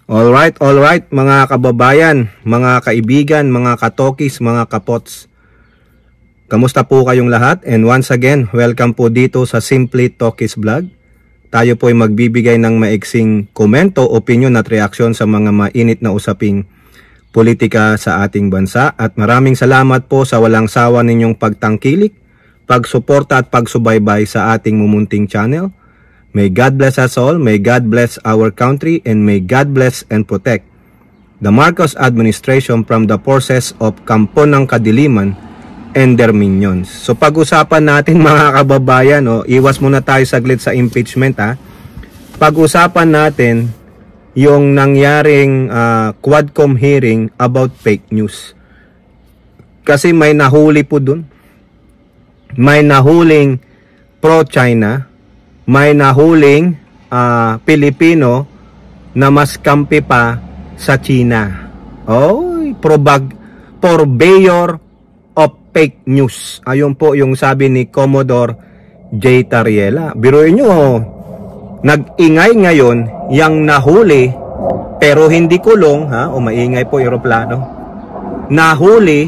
All right, mga kababayan, mga kaibigan, mga katokis, mga kapots. Kamusta po kayong lahat? And once again, welcome po dito sa Simply Tokis Vlog. Tayo po ay magbibigay ng maiksing komento, opinion at reaksyon sa mga mainit na usaping politika sa ating bansa. At maraming salamat po sa walang sawa ninyong pagtangkilik, pagsuporta at pagsubaybay sa ating mumunting channel. May God bless us all, may God bless our country, and may God bless and protect the Marcos administration from the forces of Kampo ng Kadiliman and their minions. So pag-usapan natin mga kababayan, iwas muna tayo saglit sa impeachment. Pag-usapan natin yung nangyaring Quadcom hearing about fake news. Kasi may nahuli po dun. May nahuling pro-China. May nahuling Pilipino na mas kampi pa sa China. Purveyor of fake news. Ayun po yung sabi ni Commodore J. Tariela. Biruin nyo, nag-ingay ngayon yung nahuli pero hindi kulong, maingay po eroplano. Nahuli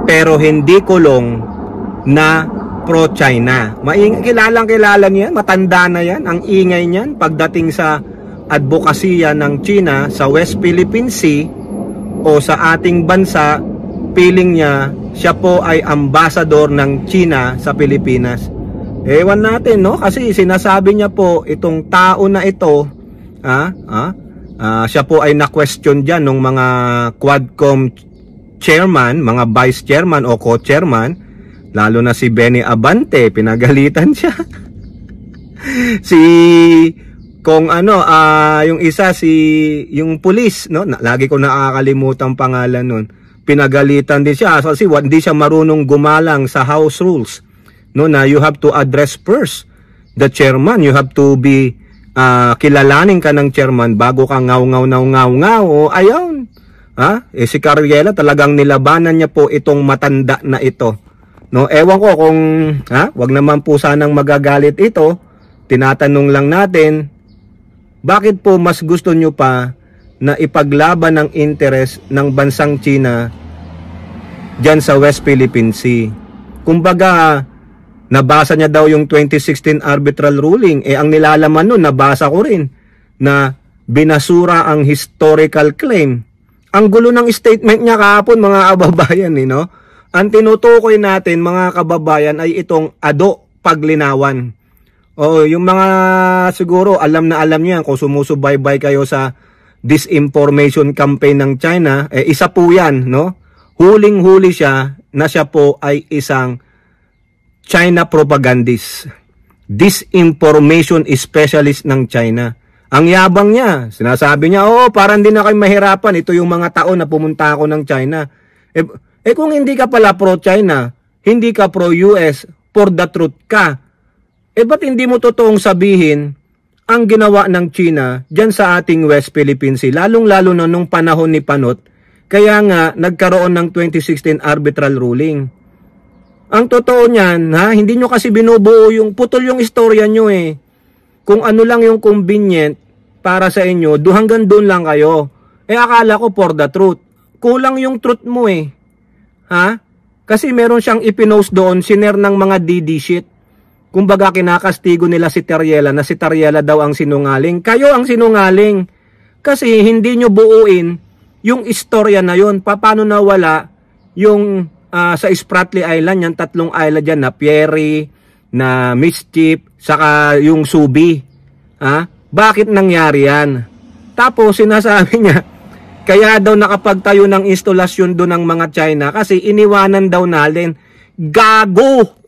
pero hindi kulong na pro-China. Kilala niya, matanda na yan, ang ingay niyan pagdating sa advokasya ng China sa West Philippine Sea o sa ating bansa. Piling niya, siya po ay ambassador ng China sa Pilipinas. Ewan natin, no? Kasi sinasabi niya po, itong tao na ito, siya po ay na-question dyan ng mga Quadcom chairman, mga vice chairman o co-chairman. Lalo na si Benny Abante, pinagalitan siya. Yung isa, yung pulis, no? Lagi ko nakakalimutan pangalan nun. Pinagalitan din siya kasi hindi siya marunong gumalang sa house rules. No, na you have to address first the chairman. You have to be kilalanin ka ng chairman bago ka ngaw. Ayun. Si Cariela talagang nilabanan niya po itong matanda na ito. No, ewan ko kung wag naman po sanang magagalit ito. Tinatanong lang natin, bakit po mas gusto nyo pa na ipaglaban ng interes ng bansang China dyan sa West Philippine Sea? Kumbaga, nabasa niya daw yung 2016 arbitral ruling. Ang nilalaman nun, nabasa ko rin, na binasura ang historical claim. Ang gulo ng statement niya kahapon, mga kababayan, no? Ang tinutukoy natin mga kababayan ay itong ADO paglinawan. Yung mga siguro alam na alam niyo kung sumusubaybay kayo sa disinformation campaign ng China, isa po yan, no? Huling-huli siya na siya po ay isang China propagandist. Disinformation specialist ng China. Ang yabang niya, sinasabi niya, parang hindi na kayo mahirapan. Ito yung mga taon na pumunta ako ng China. Kung hindi ka pala pro-China, hindi ka pro-US, for the truth ka, ba't hindi mo totoong sabihin ang ginawa ng China dyan sa ating West Philippine Sea, lalong-lalo na nung panahon ni Panot, kaya nga nagkaroon ng 2016 arbitral ruling. Ang totoo niyan, hindi nyo kasi binubuo yung putol yung istorya nyo Kung ano lang yung convenient para sa inyo, hanggang doon lang kayo. Akala ko for the truth. Kulang yung truth mo Kasi meron siyang ipinost doon, siner ng mga DD shit. Kumbaga kinakastigo nila si Tariela na si Tariela daw ang sinungaling. Kayo ang sinungaling. Kasi hindi nyo buuin yung istorya na yun. Paano nawala yung sa Spratly Island, yung tatlong island dyan na Pierre, na Mischief, saka yung Subi. Bakit nangyari yan? Tapos sinasabi niya, kaya daw nakapagtayo ng instalasyon doon ng mga China kasi iniwanan daw natin. Gago!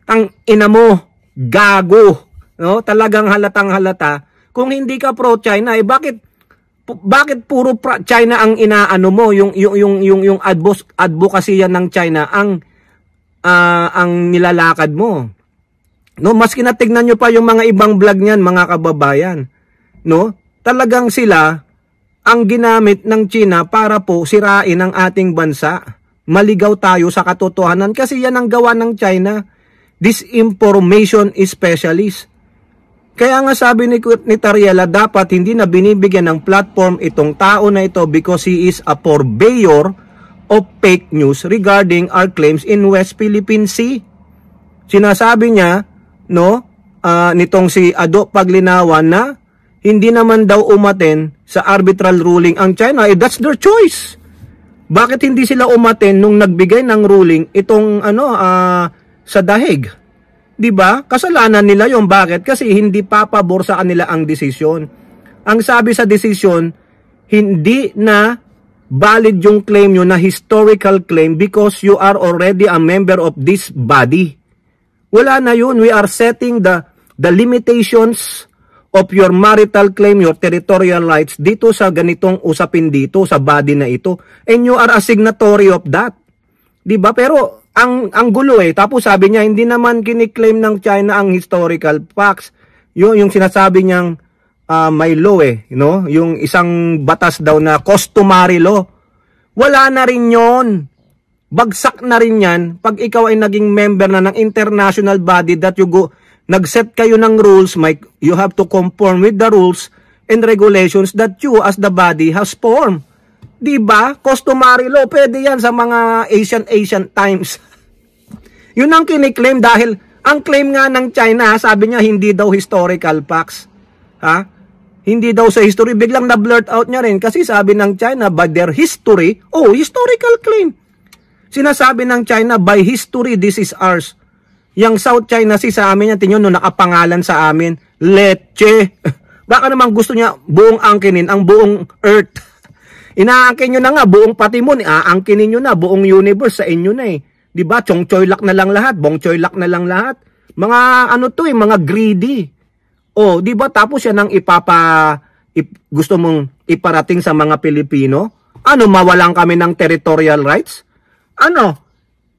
Tang ina mo, gago. No? Talagang halatang halata. Kung hindi ka pro-China, bakit puro China ang inaano mo? Yung advocacy ng China ang nilalakad mo. No, maski na tignan nyo pa yung mga ibang vlog niyan, mga kababayan. No? Talagang sila ang ginamit ng China para po sirain ang ating bansa. Maligaw tayo sa katotohanan kasi yan ang gawa ng China. Disinformation specialist. Kaya nga sabi ni Tariela, dapat hindi na binibigyan ng platform itong tao na ito because he is a purveyor of fake news regarding our claims in West Philippine Sea. Sinasabi niya, no, nitong si Ado Paglinawan na hindi naman daw umaten sa arbitral ruling ang China. That's their choice. Bakit hindi sila umaten nung nagbigay ng ruling itong sa dahig? 'Di ba? Kasalanan nila 'yung bakit? Kasi hindi papabor sa kanila ang desisyon. Ang sabi sa desisyon, hindi na valid yung claim nyo na historical claim because you are already a member of this body. Wala na yun. We are setting the limitations of your marital claim, your territorial rights dito sa ganitong usapin dito, sa body na ito. And you are a signatory of that. Diba? Pero ang gulo Tapos sabi niya, hindi naman kiniklaim ng China ang historical facts. Yung sinasabi niyang may law no? Yung isang batas daw na customary law. Wala na rin yon. Bagsak na rin yan pag ikaw ay naging member na ng international body that you go, nag-set kayo ng rules, you have to conform with the rules and regulations that you as the body has formed. Diba? Customary law, pwede yan sa mga Asian times. Yun ang kiniklaim dahil ang claim nga ng China, sabi niya hindi daw historical facts. Ha? Hindi daw sa history. Biglang na-blurt out niya rin kasi sabi ng China by their history, historical claim. Sinasabi ng China by history, this is ours. Yung South China Sea sa amin, yan tingnan nyo, nakapangalan sa amin, Leche. Baka naman gusto niya buong angkinin, ang buong earth. Inaangkin nyo na nga, buong patimon, aangkinin nyo na, buong universe sa inyo na Diba? Chong choylak na lang lahat, bong choylak na lang lahat. Mga mga greedy. Diba? Tapos yan ang gusto mong iparating sa mga Pilipino? Mawalan kami ng territorial rights?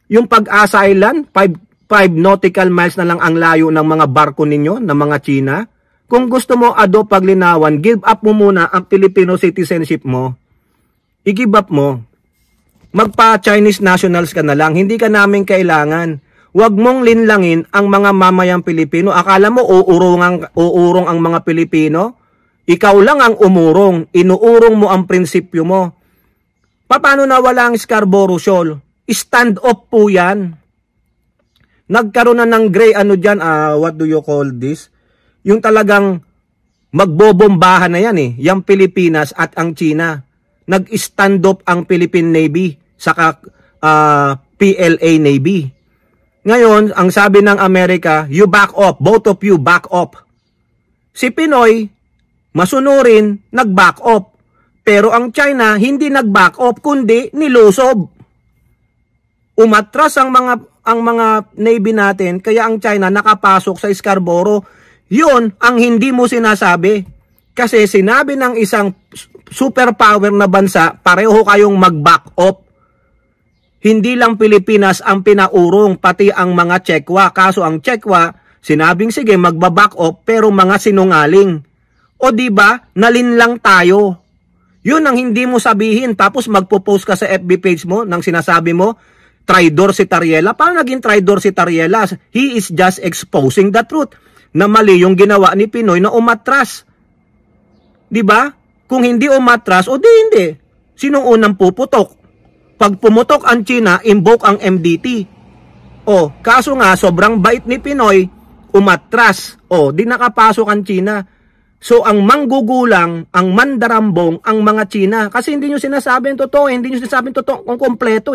Yung Pag-asa Island, 5 nautical miles na lang ang layo ng mga barko ninyo, ng mga China. Kung gusto mo, Ado Paglinawan, give up mo muna ang Filipino citizenship mo. I-give up mo. Magpa-Chinese nationals ka na lang. Hindi ka namin kailangan. Huwag mong linlangin ang mga mamayang Pilipino. Akala mo uurong ang mga Pilipino? Ikaw lang ang umurong. Inuurong mo ang prinsipyo mo. Paano nawala ang Scarborough Shoal? Stand off po yan. Nagkaroon na ng gray what do you call this? Yung talagang magbobombahan na yan yung Pilipinas at ang China. Nag-stand up ang Philippine Navy saka PLA Navy. Ngayon, ang sabi ng Amerika, you back off, both of you back off. Si Pinoy, masunurin, nag-back off. Pero ang China, hindi nag-back off, kundi nilusob. Umatras ang mga Navy natin, kaya ang China nakapasok sa Scarborough. Yun ang hindi mo sinasabi. Kasi sinabi ng isang superpower na bansa, pareho kayong mag-back off. Hindi lang Pilipinas ang pinaurong, pati ang mga Chekwa. Kaso ang Chekwa, sinabing sige magba-back off, pero mga sinungaling. O diba, nalinlang tayo. Yun ang hindi mo sabihin, tapos magpo-post ka sa FB page mo nang sinasabi mo, traidor si Tariela. Paano naging traidor si Tariela? He is just exposing the truth. Na mali yung ginawa ni Pinoy na umatras. Diba? Kung hindi umatras, o hindi. Sinong unang puputok? Pag pumutok ang China, invoke ang MDT. Kaso nga, sobrang bait ni Pinoy, umatras. Di nakapasok ang China. So, ang manggugulang, ang mandarambong, ang mga China. Kasi hindi nyo sinasabi ang totoo. Hindi nyo sinasabi ang totoo kung kompleto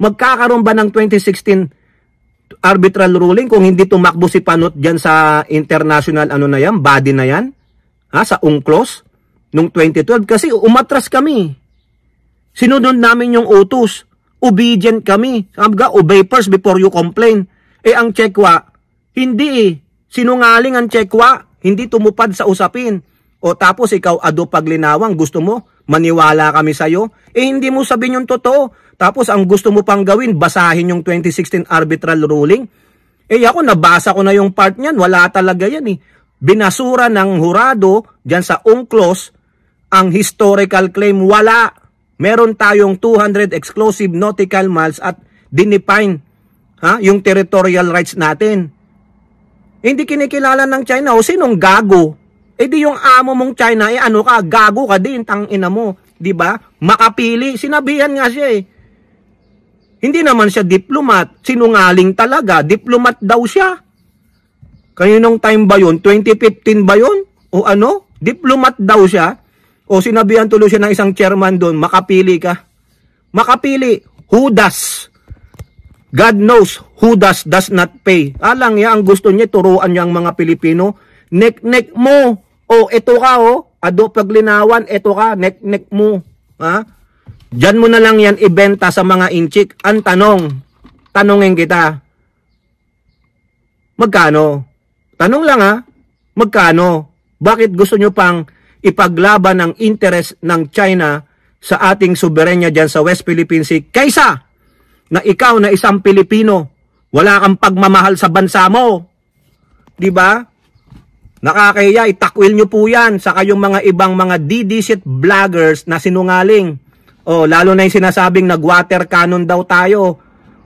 Magkakaroon ba ng 2016 arbitral ruling kung hindi tumakbo si Panot dyan sa international body na yan? Sa UNCLOS? Nung 2012? Kasi umatras kami. Sinunod namin yung utos. Obedient kami. Obey first before you complain. Ang Chekwa, hindi Sinungaling ang Chekwa. Hindi tumupad sa usapin. Tapos ikaw, Ado Paglinawang, gusto mo? Maniwala kami sa'yo? Hindi mo sabihin yung totoo. Tapos ang gusto mo pang gawin, basahin yung 2016 arbitral ruling. Ako, nabasa ko na yung part niyan. Wala talaga yan Binasura ng hurado dyan sa UNCLOS ang historical claim. Wala. Meron tayong 200 exclusive nautical miles at dinefine yung territorial rights natin. Hindi kinikilala ng China. O sinong gago? Eh di yung amo mong China, eh ano ka, gago ka din, tangina mo. Di ba? Makapili. Sinabihan nga siya eh. Hindi naman siya diplomat. Sinungaling talaga. Diplomat daw siya. Kaninong time ba yun? 2015 ba yun? O ano? Diplomat daw siya. O sinabihan tuloy siya ng isang chairman doon, makapili ka. Makapili. Who does? God knows who does not pay. Alang niya, ang gusto niya, turuan niya ang mga Pilipino. Nek-nek mo. O, eto ka Ado paglinawan, eto ka, nek-nek mo. Ha? Diyan mo na lang yan ibenta sa mga inchik. Ang tanongin kita. Magkano? Tanong lang magkano? Bakit gusto nyo pang ipaglaban ang interest ng China sa ating soberenya dyan sa West Philippine Sea kaysa na ikaw na isang Pilipino, wala kang pagmamahal sa bansa mo? Diba? Nakakahiya, itakwil nyo po yan sa kayong mga ibang mga DD-shit vloggers na sinungaling. O, lalo na yung sinasabing nag-water cannon daw tayo.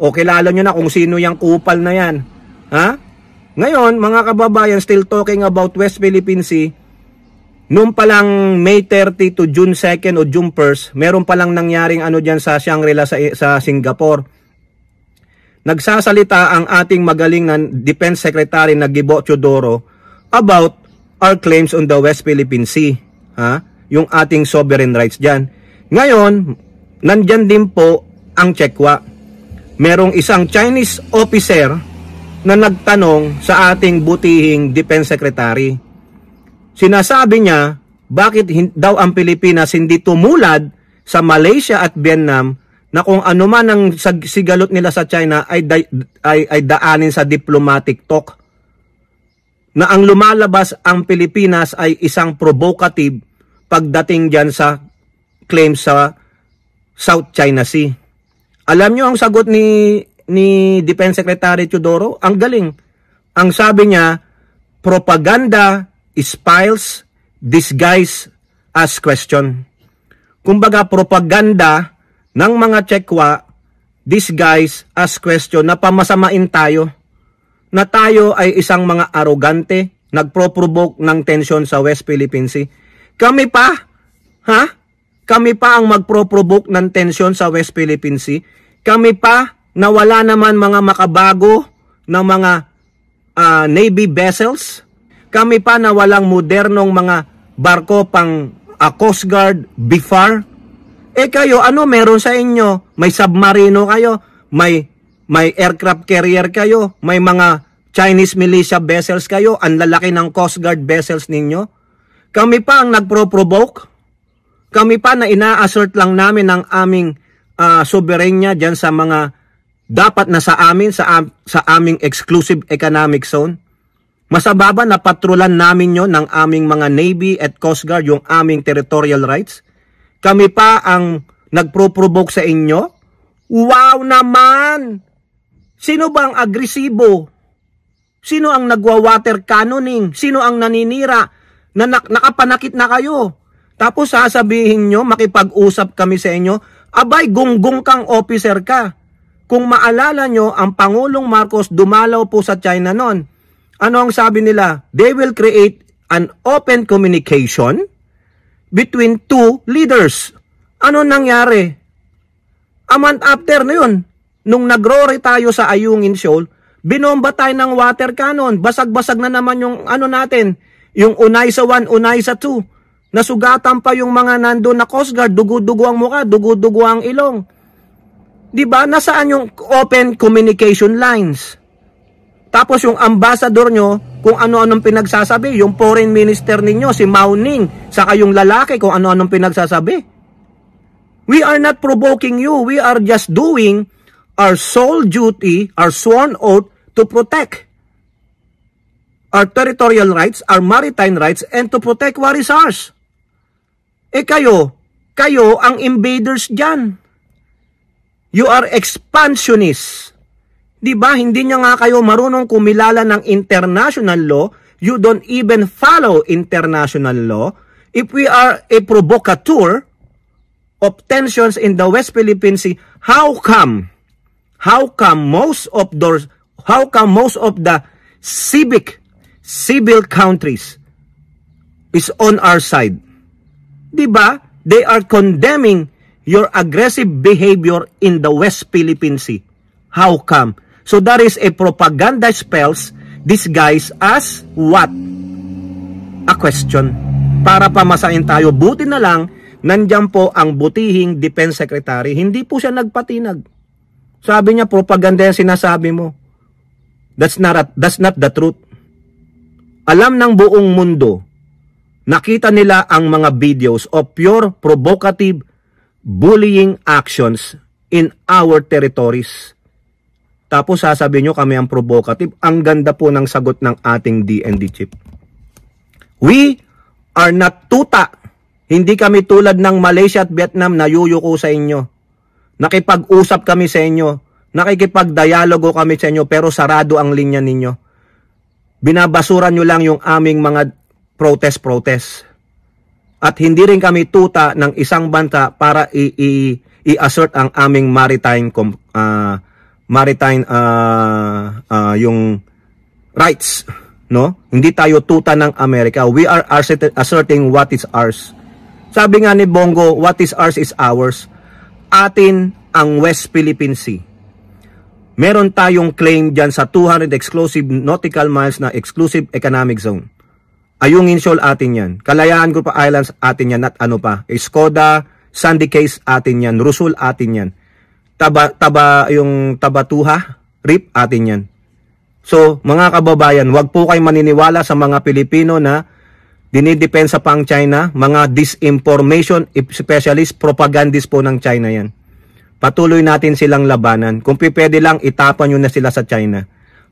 O, kilala nyo na kung sino yung kupal na yan. Ha? Ngayon, mga kababayan, still talking about West Philippine Sea, noong palang May 30 to June 2nd o June 1st, meron palang nangyaring ano dyan sa Shangri-La sa Singapore. Nagsasalita ang ating magaling na Defense Secretary na Gibo Teodoro about our claims on the West Philippine Sea. Ha? Yung ating sovereign rights dyan. Ngayon, nandyan din po ang Chekwa. Merong isang Chinese officer na nagtanong sa ating butihing Defense Secretary. Sinasabi niya, bakit daw ang Pilipinas hindi tumulad sa Malaysia at Vietnam na kung ano man ang sigalot nila sa China ay daanin sa diplomatic talk. Na ang lumalabas ang Pilipinas ay isang provocative pagdating dyan sa claim sa South China Sea. Alam nyo ang sagot ni Defense Secretary Teodoro? Ang galing. Ang sabi niya, propaganda is files disguised as question. Kumbaga, propaganda ng mga Chekwa disguised as question na pamasamain tayo. Na tayo ay isang mga arogante, nagpro-provoke ng tension sa West Philippine Sea. Kami pa? Ha? Kami pa ang magpro-provoke ng tension sa West Philippine Sea? Kami pa na wala naman mga makabago na mga Navy vessels? Kami pa na walang modernong mga barko pang Coast Guard, BIFAR? Eh kayo, ano meron sa inyo? May submarino kayo? May aircraft carrier kayo? May mga Chinese militia vessels kayo? Ang lalaki ng Coast Guard vessels ninyo? Kami pa ang nagpro-provoke? Kami pa na ina-assert lang namin ang aming soberenya dyan sa mga dapat na sa amin, sa aming exclusive economic zone? Masababa na patrulan namin yon ng aming mga Navy at Coast Guard, yung aming territorial rights? Kami pa ang nagpro-provoke sa inyo? Wow naman! Sino ba ang agresibo? Sino ang nagwa-water cannoning? Sino ang naninira? Na nakapanakit na kayo? Tapos sasabihin nyo, makipag-usap kami sa inyo, abay, gunggong kang officer ka. Kung maalala nyo, ang Pangulong Marcos dumalaw po sa China noon. Ano ang sabi nila? They will create an open communication between two leaders. Ano nangyari? A month after na yun, nung nag-rory tayo sa Ayungin Shoal, binomba tayo ng water cannon. Basag-basag na naman yung ano natin, yung Unaysa 1, Unaysa 2. Nasugatan pa yung mga nandun na Coast Guard, dugo-dugo ang mukha, dugo-dugo ang ilong. Diba? Nasaan yung open communication lines? Tapos yung ambassador nyo, kung ano-anong pinagsasabi, yung foreign minister ninyo, si Mao Ning, saka yung lalaki, kung ano-anong pinagsasabi. We are not provoking you. We are just doing our sole duty, our sworn oath to protect our territorial rights, our maritime rights, and to protect what is ours. Eh kayo ang invaders dyan. You are expansionists. Diba, hindi niya nga kayo marunong kumilala ng international law. You don't even follow international law. If we are a provocateur of tensions in the West Philippine Sea, how come most of the civic civil countries is on our side. Diba? They are condemning your aggressive behavior in the West Philippine Sea. How come? So that is a propaganda spells disguised as what? A question. Para pamasahin tayo. Buti na lang, nandyan po ang butihing Defense Secretary. Hindi po siya nagpatinag. Sabi niya, propaganda yung sinasabi mo. That's not the truth. Alam ng buong mundo, nakita nila ang mga videos of pure provocative bullying actions in our territories. Tapos sasabihin nyo kami ang provocative. Ang ganda po ng sagot ng ating DND chief. We are not tuta. Hindi kami tulad ng Malaysia at Vietnam na yuyuko sa inyo. Nakipag-usap kami sa inyo. Nakikipag-dialogo kami sa inyo pero sarado ang linya ninyo. Binabasuran nyo lang yung aming mga protest. At hindi rin kami tuta ng isang bansa para i-assert ang aming yung rights. No? Hindi tayo tuta ng Amerika. We are asserting what is ours. Sabi nga ni Bongo, what is ours is ours. Atin ang West Philippine Sea. Meron tayong claim dyan sa 200 exclusive nautical miles na exclusive economic zone. Ayungin Shoal atin yan. Kalayaan Group Islands atin yan at ano pa. Escoda, Sandy Cay atin yan. Rusul atin yan. Yung Tabatuha, Reef atin yan. So, mga kababayan, wag po kayo maniniwala sa mga Pilipino na dinidepensa pa ang China, mga disinformation specialist, propagandist po ng China yan. Patuloy natin silang labanan. Kung pwede lang, itapan nyo na sila sa China.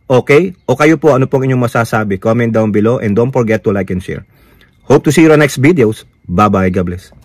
Okay? O kayo po, ano pong inyong masasabi? Comment down below and don't forget to like and share. Hope to see you on next videos. Bye-bye. God bless.